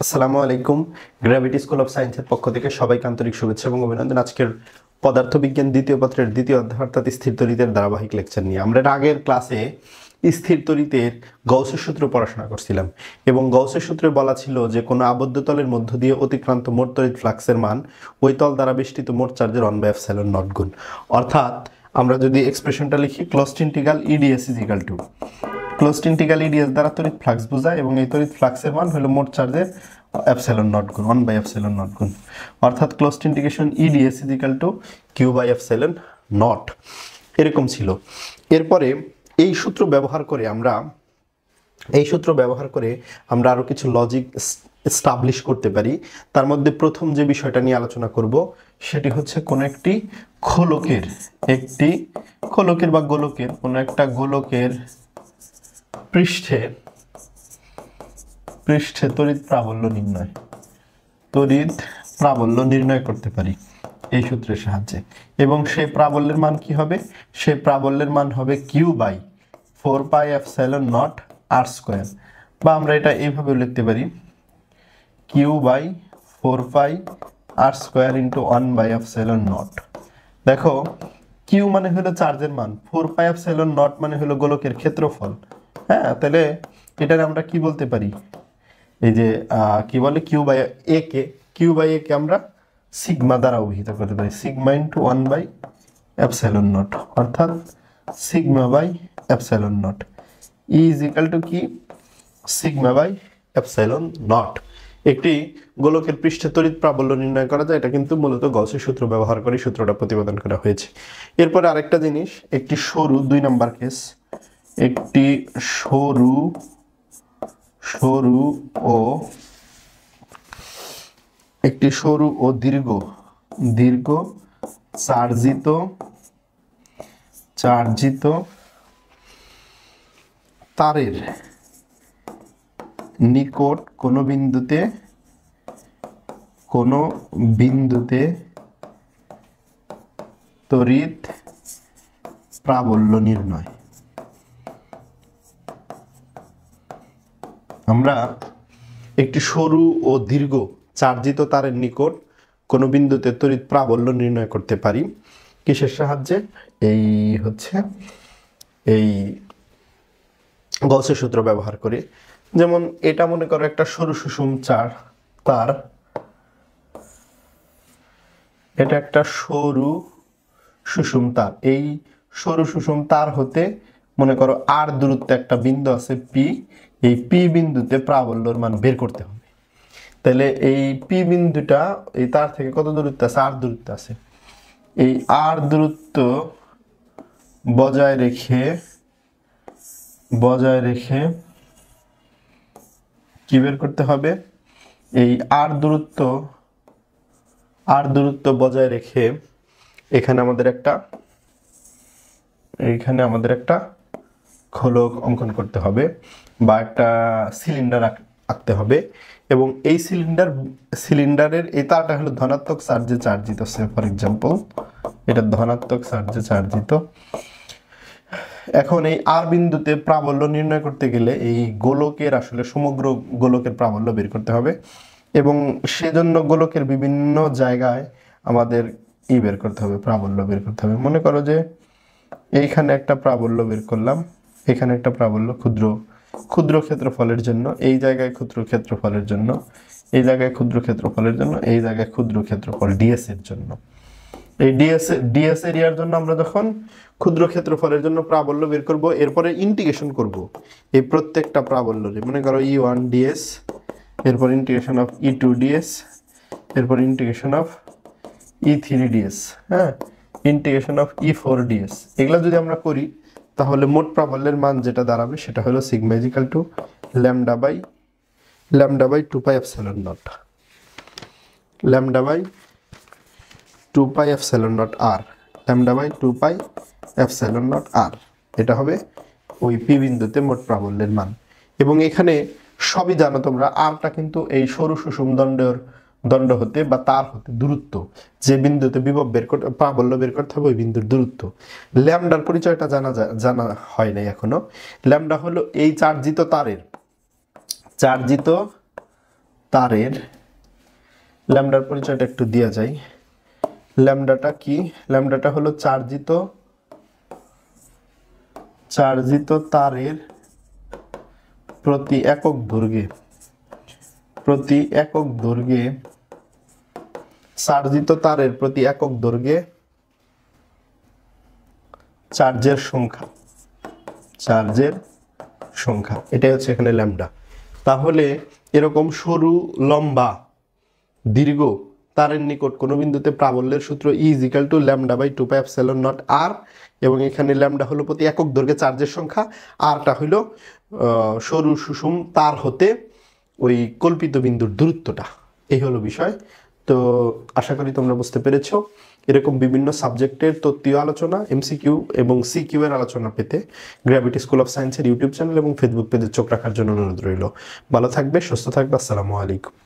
আসসালামু আলাইকুম। Gravity school of সায়েন্সের পক্ষ থেকে সবাইকে আন্তরিক শুভেচ্ছা এবং অভিনন্দন। আজকের পদার্থবিজ্ঞান দ্বিতীয় পত্রের দ্বিতীয় অধ্যায় অর্থাৎ স্থির তড়িতের ধারাবাহিক লেকচার নিয়ে আমরা আগের ক্লাসে স্থির তড়িতের গাউসের সূত্র পড়াশোনা করছিলাম এবং গাউসের সূত্রে বলা ছিল যে কোনো আবদ্ধ তলের মধ্য দিয়ে অতিক্রান্ত মোট তড়িৎ ফ্লাক্সের মান ওই তল দ্বারা বেষ্টিত মোট চার্জের 1/ε0 গুণ। অর্থাৎ আমরা যদি এক্সপ্রেশনটা লিখি closed integral EDS is equal two closed integral EDS দ্বারা তড়িৎ ফ্লাক্স বোঝায় এবং এই তড়িৎ ফ্লাক্সের মান হলো মোট চার্জের ε0 গুণ 1/ε0 গুণ। অর্থাৎ closed integration EDS is equal two q/ε0 এরকম ছিল। এরপরে এই সূত্র ব্যবহার করে আমরা আরো কিছু লজিক এস্টাবলিশ করতে পারি। তার মধ্যে প্রথম যে বিষয়টা নিয়ে আলোচনা করব সেটি হচ্ছে কোন একটি খোলকের বা গোলকের কোন একটা গোলকের পৃষ্ঠে তড়িৎ প্রাবল্য নির্ণয় করতে পারি এই সূত্রের সাহায্যে। এবং সেই প্রাবল্যের মান কি হবে? সেই প্রাবল্যের মান হবে q/4πε0 r², বা আমরা এটা এইভাবে লিখতে পারি q/4π r² × 1/ε0। দেখো q মানে হলো চার্জের মান, 4πε0 মানে হলো গোলকের ক্ষেত্রফল। হ্যাঁ, তাহলে এটার আমরা কি বলতে পারি? এই যে কি বলে q/a কে আমরা সিগমা দ্বারা অভিহিত করতে পারি, সিগমা × 1/ε0 অর্থাৎ সিগমা/ε0 E is equal to কি? সিগমা/ε0। একটি গোলকের পৃষ্ঠে তড়িৎ প্রাবল্য নির্ণয় করা যায়, এটা কিন্তু মূলত গাউসের সূত্র ব্যবহার করে সূত্রটা প্রতিপাদন করা হয়েছে। এরপরে আরেকটা জিনিস, একটি সরু 2 নাম্বার কেস, একটি সরু ও দীর্ঘ চার্জিত তারের নিকট কোনো বিন্দুতে তড়িৎ প্রাবল্য নির্ণয়। আমরা একটি সরু ও দীর্ঘ চার্জিত তারের নিকট কোনো বিন্দুতে তড়িৎ প্রাবল্য নির্ণয় করতে পারি কিসের সাহায্যে? এই গাউসের সূত্র ব্যবহার করে। যেমন এটা মনে করো একটা সরু সুষম তার, এটা একটা সরু সুষম তার। এই সরু সুষম তার হতে মনে করো আর দূরত্বে একটা বিন্দু আছে পি, এই পি বিন্দুতে প্রাবল্যর মান বের করতে হবে। তাহলে এই পি বিন্দুটা এই তার থেকে কত দূরত্বে আছে? আর দূরত্বে আছে। এই আর দূরত্ব বজায় রেখে কি বের করতে হবে? এই আর দূরত্ব বজায় রেখে এখানে আমাদের একটা খোলক অঙ্কন করতে হবে বা একটা সিলিন্ডার আঁকতে হবে। এবং এই সিলিন্ডারের এই তারটা হলো ধনাত্মক চার্জে চার্জিত। ফর এক্সাম্পল এটা ধনাত্মক চার্জে চার্জিত। এখন এই আর বিন্দুতে প্রাবল্য নির্ণয় করতে গেলে এই গোলকের আসলে সমগ্র গোলকের প্রাবল্য বের করতে হবে এবং সেজন্য গোলকের বিভিন্ন জায়গায় আমাদের প্রাবল্য বের করতে হবে। মনে করো যে এইখানে একটা প্রাবল্য বের করলাম, এখানে একটা প্রাবল্য ক্ষুদ্র ক্ষেত্রফলের জন্য, এই জায়গায় ক্ষুদ্র ক্ষেত্রফলের জন্য, এই জায়গায় ক্ষুদ্র ক্ষেত্রফলের জন্য, এই জায়গায় ক্ষুদ্র ক্ষেত্রফল ডিএস এর জন্য। এই ডিএস এরিয়ার জন্য আমরা যখন ক্ষুদ্র ক্ষেত্রফলের জন্য প্রাবল্য বের করব, এরপরে ইন্টিগ্রেশন করব এই প্রত্যেকটা প্রাবল্যরে। মনে করো E1 ds, এরপর ইন্টিগ্রেশন অফ E2 ds, এরপর ইন্টিগ্রেশন অফ E3 ds, হ্যাঁ, ইন্টিগ্রেশন অফ E4 ds। এগুলা যদি আমরা করি তাহলে মোট প্রাবল্যের মান যেটা দাঁড়াবে সেটা হলো sigma is equal to λ/2πε0 λ/2πε0 r, এটা হবে ওই পি বিন্দুতে মোট প্রাবল্যের মান। এবং এখানে সবই জানো তোমরা, আরটা কিন্তু এই সরু সুষম দণ্ড হতে বা তার হতে দূরত্ব, যে বিন্দুতে বিভব প্রাবল্য বের করতে হবে ওই বিন্দুর দূরত্ব। ল্যামডার পরিচয়টা জানা হয় নাই এখনো। ল্যামডা হলো এই চার্জিত তারের ল্যামডার পরিচয়টা একটু দেওয়া যায়। ল্যামডাটা কি? ল্যামডাটা হলো চার্জিত তারের প্রতি একক দৈর্ঘ্যে চার্জিত তারের প্রতি একক দৈর্ঘ্যে চার্জের সংখ্যা, এটাই হচ্ছে এখানে ল্যামডা। তাহলে এরকম সরু, লম্বা, দীর্ঘ তারের নিকট কোনো বিন্দুতে প্রাবল্যের সূত্র E = λ/2πε0r, এবং এখানে ল্যামডা হলো প্রতি একক দৈর্ঘ্যে চার্জের সংখ্যা, আরটা হইল সরু সুষুম তার হতে ওই কল্পিত বিন্দুর দূরত্বটা। এই হলো বিষয়। তো আশা করি তোমরা বুঝতে পেরেছো। এরকম বিভিন্ন সাবজেক্টের তত্ত্বীয় আলোচনা, MCQ এবং CQ এর আলোচনা পেতে গ্র্যাভিটি স্কুল অফ সায়েন্সের ইউটিউব চ্যানেল এবং ফেসবুক পেজে চোখ রাখার জন্য অনুরোধ রইল। ভালো থাকবে, সুস্থ থাকবে। আসসালামু আলাইকুম।